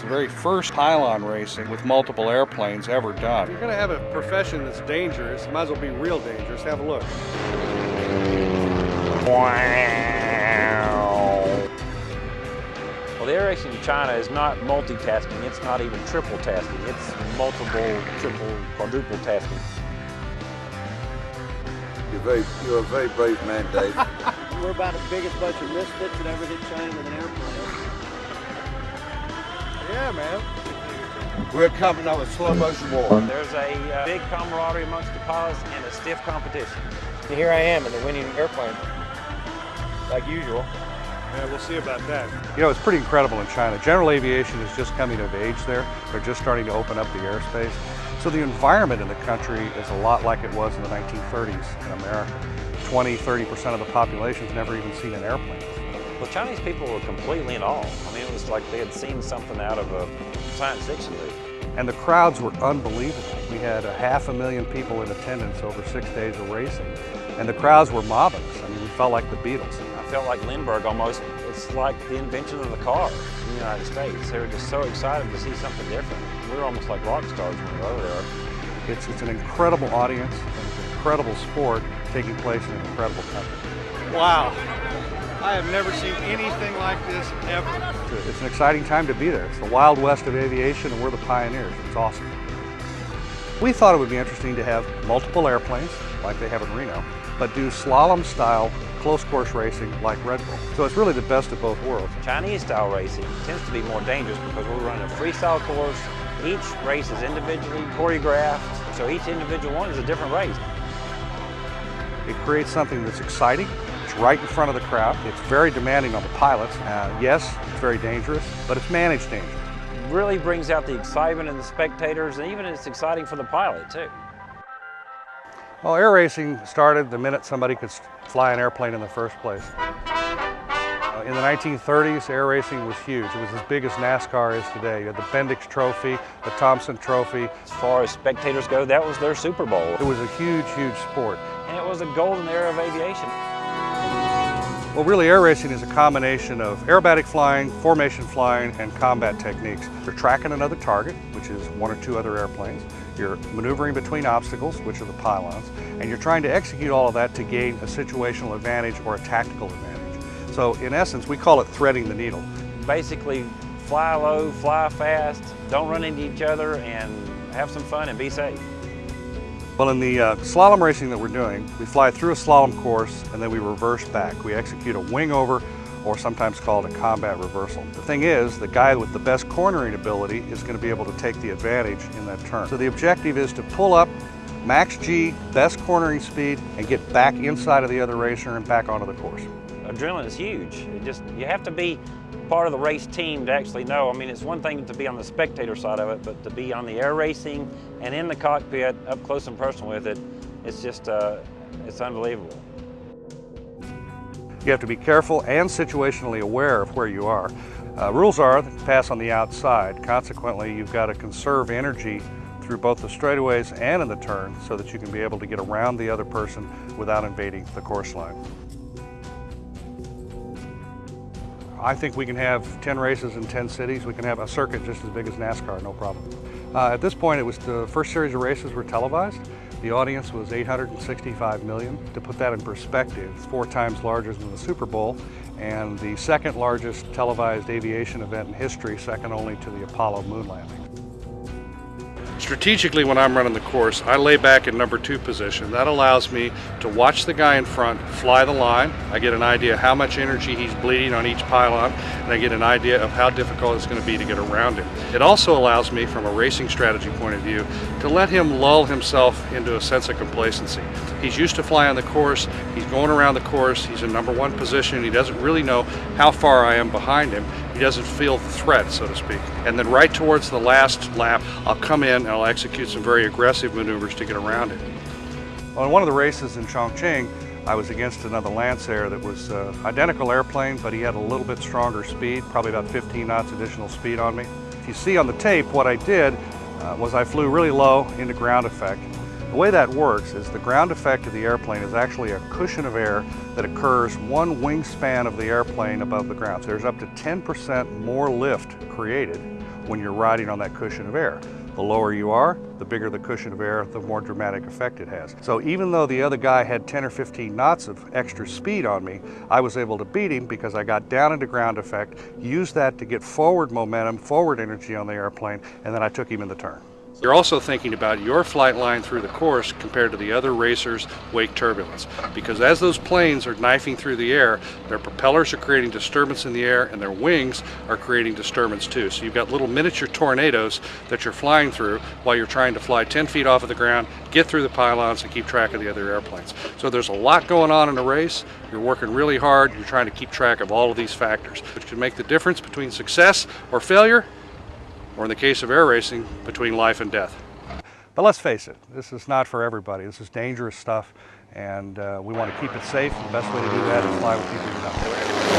the very first pylon racing with multiple airplanes ever done. If you're going to have a profession that's dangerous, it might as well be real dangerous. Have a look. Well, the air racing in China is not multitasking, it's not even triple tasking, it's multiple, triple, quadruple tasking. You're a very brave man, Dave. We're about the biggest bunch of misfits that ever hit China with an airplane. Yeah, man. We're coming up with slow motion war. There's a big camaraderie amongst the pilots and a stiff competition. And here I am in the winning airplane, like usual. Yeah, we'll see about that. You know, it's pretty incredible in China. General aviation is just coming of age there. They're just starting to open up the airspace. So the environment in the country is a lot like it was in the 1930s in America. 20–30% of the population's never even seen an airplane. Well, Chinese people were completely in awe. I mean, it was like they had seen something out of a science fiction movie. And the crowds were unbelievable. We had 500,000 people in attendance over 6 days of racing. And the crowds were mobbing us. I mean, we felt like the Beatles. I felt like Lindbergh almost. It's like the invention of the car in the United States. They were just so excited to see something different. We were almost like rock stars when we were over there. It's an incredible audience, and it's an incredible sport taking place in an incredible country. Wow. I have never seen anything like this ever. It's an exciting time to be there. It's the Wild West of aviation, and we're the pioneers. It's awesome. We thought it would be interesting to have multiple airplanes, like they have in Reno, but do slalom-style close course racing like Red Bull. So it's really the best of both worlds. Chinese-style racing tends to be more dangerous because we're running a freestyle course. Each race is individually choreographed, so each individual one is a different race. It creates something that's exciting. It's right in front of the crowd. It's very demanding on the pilots. Yes, it's very dangerous, but it's managed danger. It really brings out the excitement in the spectators, and even it's exciting for the pilot, too. Well, air racing started the minute somebody could fly an airplane in the first place. In the 1930s, air racing was huge. It was as big as NASCAR is today. You had the Bendix Trophy, the Thompson Trophy. As far as spectators go, that was their Super Bowl. It was a huge, huge sport. And it was a golden era of aviation. Well, really, air racing is a combination of aerobatic flying, formation flying, and combat techniques. You're tracking another target, which is one or two other airplanes. You're maneuvering between obstacles, which are the pylons, and you're trying to execute all of that to gain a situational advantage or a tactical advantage. So in essence, we call it threading the needle. Basically, fly low, fly fast, don't run into each other, and have some fun and be safe. Well, in the slalom racing that we're doing, we fly through a slalom course and then we reverse back. We execute a wing over, or sometimes called a combat reversal. The thing is, the guy with the best cornering ability is going to be able to take the advantage in that turn. So the objective is to pull up, max G, best cornering speed, and get back inside of the other racer and back onto the course. Adrenaline is huge. You have to be part of the race team to actually know. I mean, it's one thing to be on the spectator side of it, but to be on the air racing and in the cockpit, up close and personal with it, it's just, it's unbelievable. You have to be careful and situationally aware of where you are. Rules are that you pass on the outside. Consequently, you've got to conserve energy through both the straightaways and in the turn so that you can be able to get around the other person without invading the course line. I think we can have 10 races in 10 cities. We can have a circuit just as big as NASCAR, no problem. At this point, it was the first series of races were televised. The audience was 865 million. To put that in perspective, it's 4 times larger than the Super Bowl and the second largest televised aviation event in history, second only to the Apollo moon landing. Strategically, when I'm running the course, I lay back in number 2 position. That allows me to watch the guy in front fly the line. I get an idea how much energy he's bleeding on each pylon, and I get an idea of how difficult it's going to be to get around him. It also allows me, from a racing strategy point of view, to let him lull himself into a sense of complacency. He's used to flying the course, he's going around the course, he's in number 1 position, he doesn't really know how far I am behind him. He doesn't feel the threat, so to speak. And then right towards the last lap, I'll come in and I'll execute some very aggressive maneuvers to get around it. On one of the races in Chongqing, I was against another Lancer that was identical airplane, but he had a little bit stronger speed, probably about 15 knots additional speed on me. If you see on the tape, what I did was I flew really low into ground effect. The way that works is the ground effect of the airplane is actually a cushion of air that occurs one wingspan of the airplane above the ground. So there's up to 10% more lift created when you're riding on that cushion of air. The lower you are, the bigger the cushion of air, the more dramatic effect it has. So even though the other guy had 10 or 15 knots of extra speed on me, I was able to beat him because I got down into ground effect, used that to get forward momentum, forward energy on the airplane, and then I took him in the turn. You're also thinking about your flight line through the course compared to the other racers' wake turbulence. Because as those planes are knifing through the air, their propellers are creating disturbance in the air and their wings are creating disturbance too. So you've got little miniature tornadoes that you're flying through while you're trying to fly 10 feet off of the ground, get through the pylons and keep track of the other airplanes. So there's a lot going on in a race. You're working really hard. You're trying to keep track of all of these factors, which can make the difference between success or failure, or in the case of air racing, between life and death. But let's face it, this is not for everybody. This is dangerous stuff, and we want to keep it safe. The best way to do that is fly with people you know.